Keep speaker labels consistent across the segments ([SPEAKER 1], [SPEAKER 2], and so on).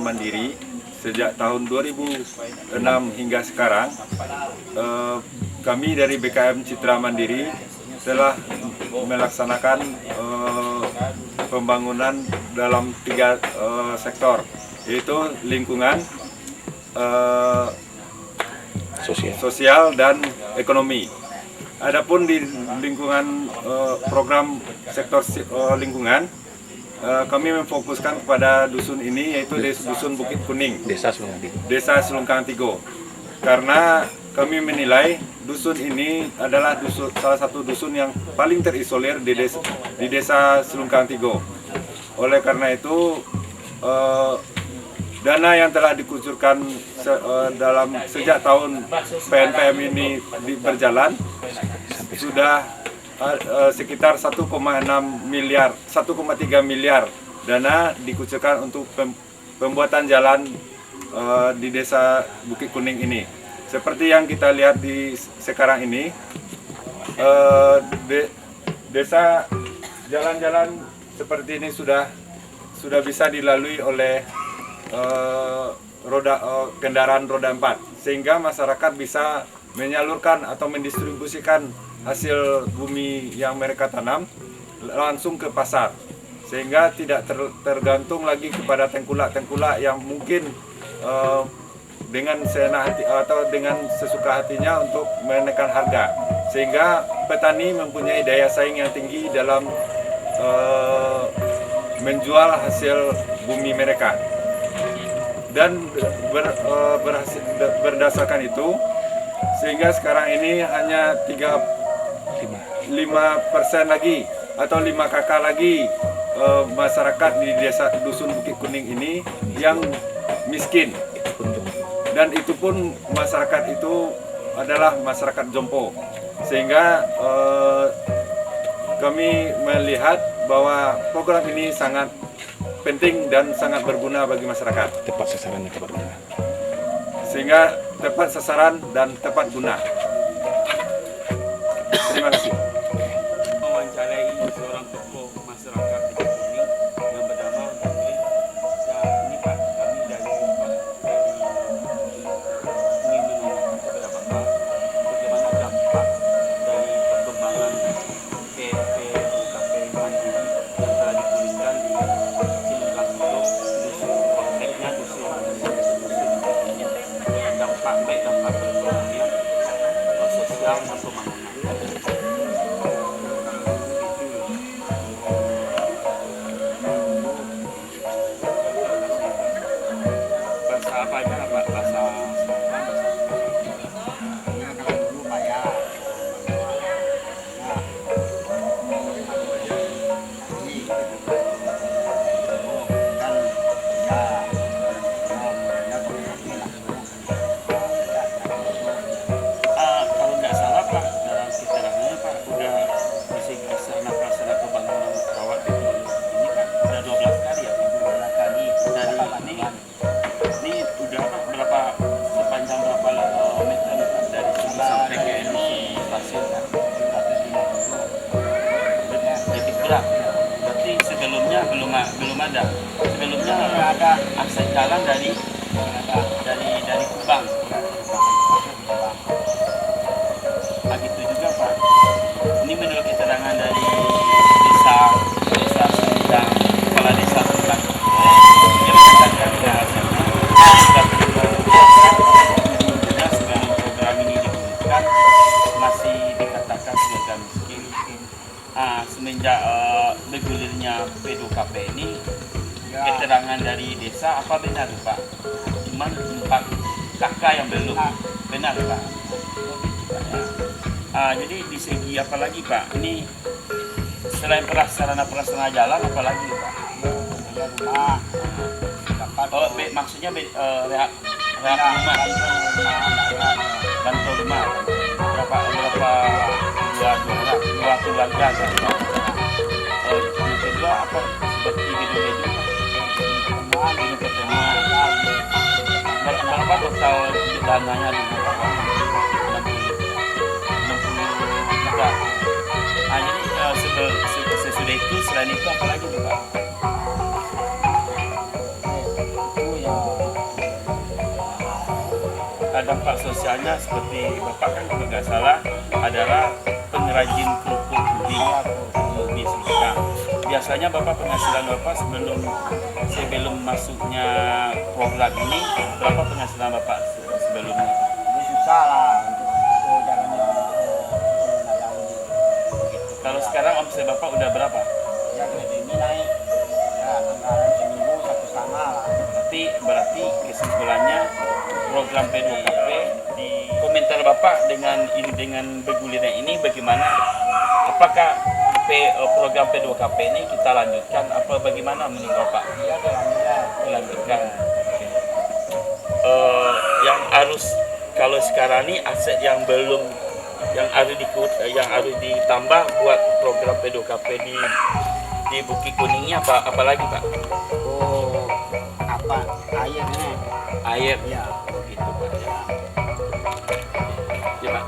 [SPEAKER 1] Mandiri sejak tahun 2006 hingga sekarang. Kami dari BKM Citra Mandiri telah melaksanakan pembangunan dalam 3 sektor, yaitu lingkungan, sosial dan ekonomi. Adapun di lingkungan program sektor lingkungan, kami memfokuskan kepada dusun ini, yaitu dusun Bukit Kuning, Desa Selungkang Tigo, karena kami menilai dusun ini adalah salah satu dusun yang paling terisolir di desa Selungkang Tigo. Oleh karena itu, dana yang telah dikucurkan sejak tahun PNPM ini berjalan sudah sekitar 1,3 miliar dana dikucurkan untuk pembuatan jalan di desa Bukit Kuning ini. Seperti yang kita lihat di sekarang ini, desa jalan-jalan seperti ini sudah bisa dilalui oleh kendaraan roda 4, sehingga masyarakat bisa menyalurkan atau mendistribusikan hasil bumi yang mereka tanam langsung ke pasar, sehingga tidak tergantung lagi kepada tengkulak-tengkulak yang mungkin dengan seenak hati atau dengan sesuka hatinya untuk menekan harga, sehingga petani mempunyai daya saing yang tinggi dalam menjual hasil bumi mereka. Dan berdasarkan itu, sehingga sekarang ini hanya 5% lagi atau 5 kakak lagi masyarakat di desa dusun Bukit Kuning ini yang miskin, dan itu pun masyarakat itu adalah masyarakat jompo, sehingga kami melihat bahwa program ini sangat penting dan sangat berguna bagi masyarakat.
[SPEAKER 2] Tepat sasaran dan tepat guna.
[SPEAKER 1] Sehingga tepat sasaran dan tepat guna. Terima kasih.
[SPEAKER 3] Mewawancarai seorang tokoh masyarakat di sini yang bernama Gandri. Ini Pak, kami dari ingin menanyakan kepada Bapak bagaimana dampak dari perkembangan PNP UKP Mandiri yang telah dipulihkan di Selungkang Tigo, konteksnya dusun ini, dampak perekonomian, sosial dan pembangunan. Berarti sebelumnya belum ada. Sebelumnya ada akses jalan dari Kubang. Begitu juga Pak. Ini menurut keterangan dari desa Selungkang, kepala desa Selungkang, dia mengatakan sudah sebelum program ini diberikan masih dikatakan warga miskin. Semenjak bergulirnya P2KP ini keterangan dari desa apa benar Pak? Cuman 4 kakak yang belum benar Pak. Jadi di segi apa lagi Pak? Ini selain sarana-prasarana jalan apa lagi Pak? Oh, maksudnya rehab rumah, bantu rumah. Berapa dua keluarga kan? Yang kedua apa? Seperti gedung-gedung pertemuan. Berapa total dananya dulu Pak? 60 juta. Jadi sesudah itu selain itu apa lagi Pak? Dampak sosialnya seperti Bapak kan kalau nggak salah adalah pengrajin kerupuk ubi Sulkang. Biasanya Bapak penghasilan Bapak sebelum masuknya program ini berapa penghasilan Bapak sebelumnya?
[SPEAKER 2] Ini susah lah untuk jalannya.
[SPEAKER 3] Kalau sekarang omset Bapak udah berapa?
[SPEAKER 2] Ya grade ini naik ya anggaran seminggu 1,5 lah.
[SPEAKER 3] Berarti kesimpulannya program P2KP di komentar Bapak dengan bergulirnya ini bagaimana? Apakah program P2KP ini kita lanjutkan apa bagaimana menurut Bapak?
[SPEAKER 2] Iya
[SPEAKER 3] Lanjutkan. Yang harus kalau sekarang ini aset yang harus ditambah buat program P2KP di Bukit Kuningnya apa lagi Pak?
[SPEAKER 2] Oh, apa airnya?
[SPEAKER 3] Air.
[SPEAKER 2] Ya.
[SPEAKER 3] Gitu Pak. Ya Pak.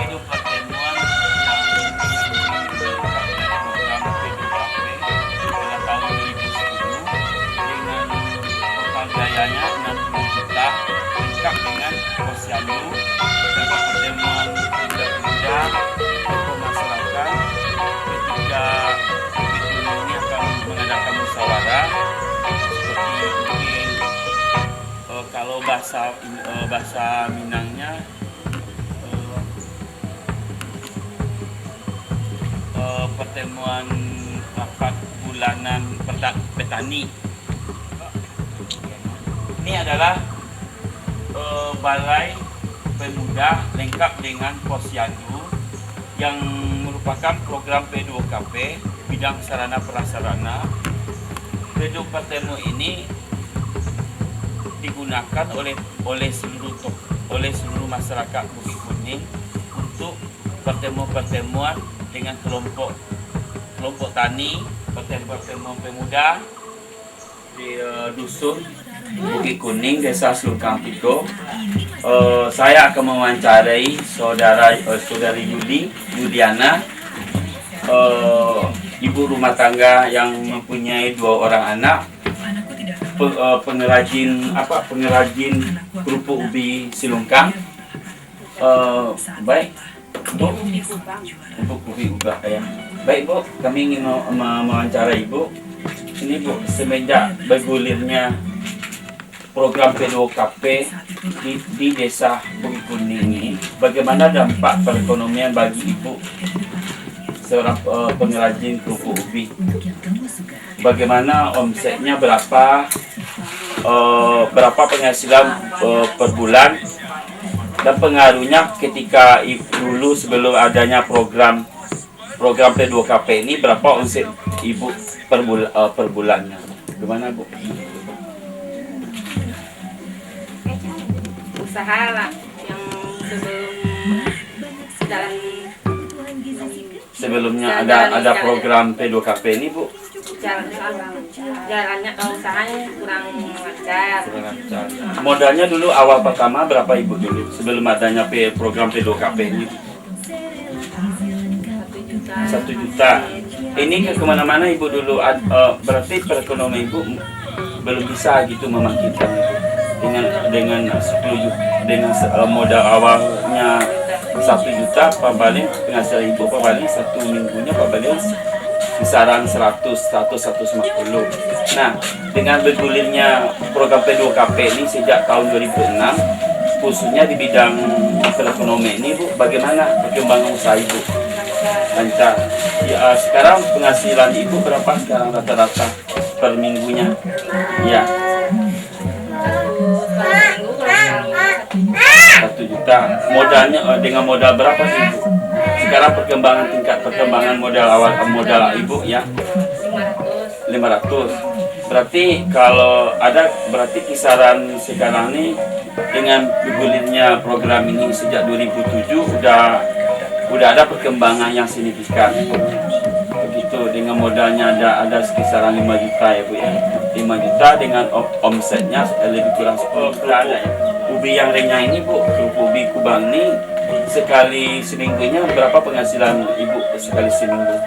[SPEAKER 3] Itu pertemuan yang program P2KP pada tahun 2010 dengan total biayanya 60 juta lengkap dengan posyandu dan pertemuan muda tokoh masyarakat ketika ini akan mengadakan musyawarah seperti mungkin kalau bahasa Minangnya pertemuan rapat bulanan petani. Ini adalah balai pemuda lengkap dengan posyandu yang merupakan program P2KP bidang sarana prasarana. Gedung pertemu ini digunakan oleh seluruh masyarakat Bukit Kuning untuk pertemuan dengan kelompok tani, pertemuan pemuda di dusun Bukit Kuning, Desa Sulkang Tigo. Saya akan mewawancarai saudari Yudiana, ibu rumah tangga yang mempunyai 2 orang anak, pengrajin kerupuk ubi Silungkang. Baik, Bu, kerupuk ubi ubah ya. Baik Bu, kami ingin mewawancarai Ibu. Ini Bu, semenjak bergulirnya program P2KP di Desa Bukit Kuning ini, bagaimana dampak perekonomian bagi Ibu seorang pengrajin kerupuk ubi? Bagaimana omsetnya, berapa penghasilan per bulan, dan pengaruhnya ketika dulu sebelum adanya program P2KP ini, berapa omset Ibu per bulannya? Gimana Bu?
[SPEAKER 4] Usaha lah yang
[SPEAKER 3] sebelumnya ada program P2KP ini Bu.
[SPEAKER 4] Jalannya kalau usahanya kurang lancar.
[SPEAKER 3] Modalnya dulu awal pertama berapa Ibu dulu sebelum adanya program P2KP ini? 1 juta. Ini kemana-mana Ibu dulu, berarti perekonomian Ibu belum bisa gitu membangkitkan itu dengan 10 juta, dengan modal awalnya 1 juta, paling penghasilan Ibu paling 1 minggunya paling 5 kisaran 100-150. Nah, dengan bergulirnya program P2KP ini sejak tahun 2006, khususnya di bidang perekonomian ini, Bu, bagaimana perkembangan usaha Ibu? Lancar. Ya, sekarang penghasilan Ibu berapa sekarang rata-rata per minggunya? Ya. 1 juta. Modalnya dengan modal berapa sih Ibu? Sekarang tingkat perkembangan modal Ibu ya 500. Berarti kalau ada berarti kisaran ini dengan bergulirnya program ini sejak 2007 udah ada perkembangan yang signifikan. Begitu dengan modalnya ada sekisaran 5 juta ya Bu ya. 5 juta dengan omsetnya lebih kurang 10 juta ada ya. Ubi yang renyah ini Bu, ubi kubang ini sekali seminggunya berapa penghasilan Ibu sekali seminggu?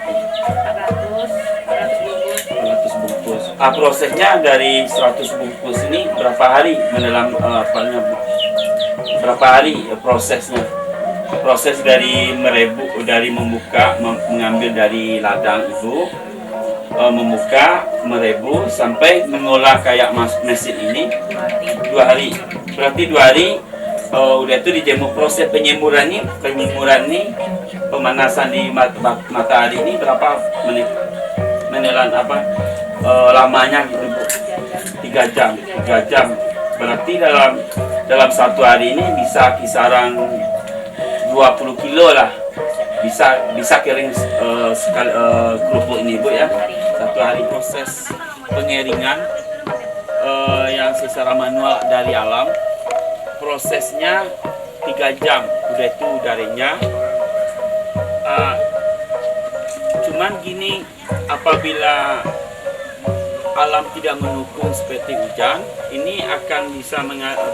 [SPEAKER 3] 400 bungkus. Prosesnya dari 100 bungkus ini berapa hari mendalam berapa hari prosesnya? Proses dari membuka, mengambil dari ladang Ibu, membuka, merebus sampai mengolah kayak mesin ini 2 hari. Berarti 2 hari udah itu dijemur. Proses penjemuran ini pemanasan di matahari ini berapa menit? Menelan lamanya gitu Bu? 3 jam. Berarti dalam 1 hari ini bisa kisaran 20 kilo lah. Bisa kering sekali kerupuk ini Bu ya. 1 hari. Proses pengeringan yang secara manual dari alam, prosesnya 3 jam udah itu udaranya. Cuman gini, apabila alam tidak mendukung seperti hujan, ini akan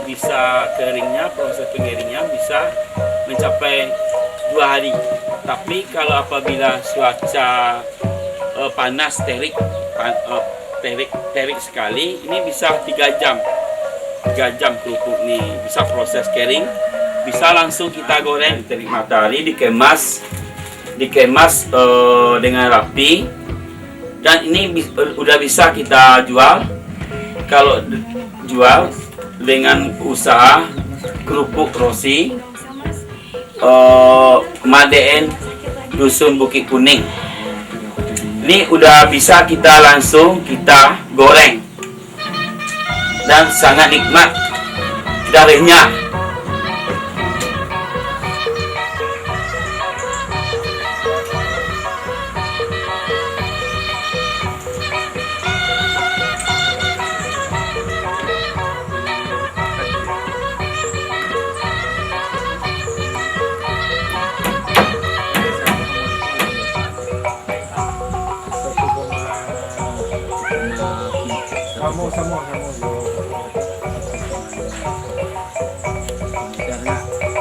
[SPEAKER 3] bisa keringnya, proses pengeringnya bisa mencapai 2 hari. Tapi kalau apabila cuaca panas terik sekali, ini bisa 3 jam. 3 jam kerupuk nih bisa proses kering, bisa langsung kita goreng. Terik matahari dikemas dengan rapi, dan ini udah bisa kita jual. Kalau jual dengan usaha kerupuk Rosi Madeen Dusun Bukit Kuning, ini udah bisa kita langsung kita goreng dan sangat nikmat dan renyah.
[SPEAKER 1] Sama.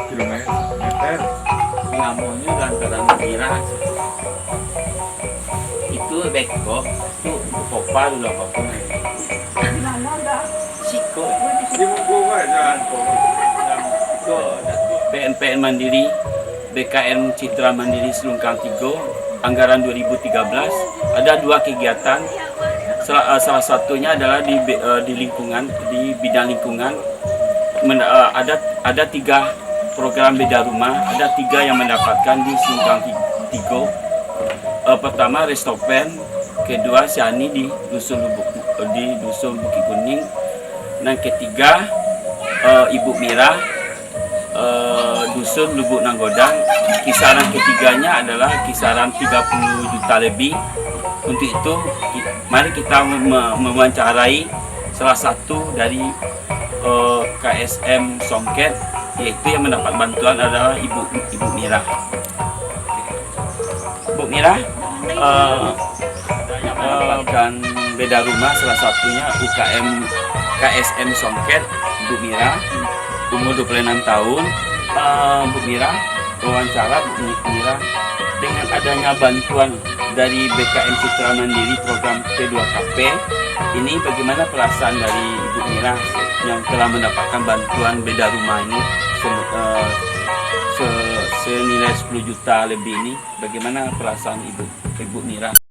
[SPEAKER 1] Kilometer.
[SPEAKER 3] Ngamonnya lantaran kira itu beko itu kopa dulu apa pun siko PNPN Mandiri BKN Citra Mandiri Selungkang Tigo anggaran 2013 ada 2 kegiatan. Salah satunya adalah di lingkungan, di bidang lingkungan ada 3 program beda rumah, ada 3 yang mendapatkan di Selungkang Tigo. Pertama Restopen, kedua Siani di Dusun Bukit Kuning, dan ketiga Ibu Mira Dusun Lubuk Nanggodang. Kisaran ketiganya adalah kisaran 30 juta lebih. Untuk itu mari kita mewawancarai salah satu dari KSM Songket, yaitu yang mendapat bantuan adalah Ibu Mira. Bu Mira dan beda rumah salah satunya UKM KSM Songket. Bu Mira umur 26 tahun. Bu Mira wawancara Bu Mira, dengan adanya bantuan dari BKN Citra Mandiri program P2KP ini, bagaimana perasaan dari Ibu Mira yang telah mendapatkan bantuan beda rumah ini senilai 10 juta lebih ini? Bagaimana perasaan Ibu Mira?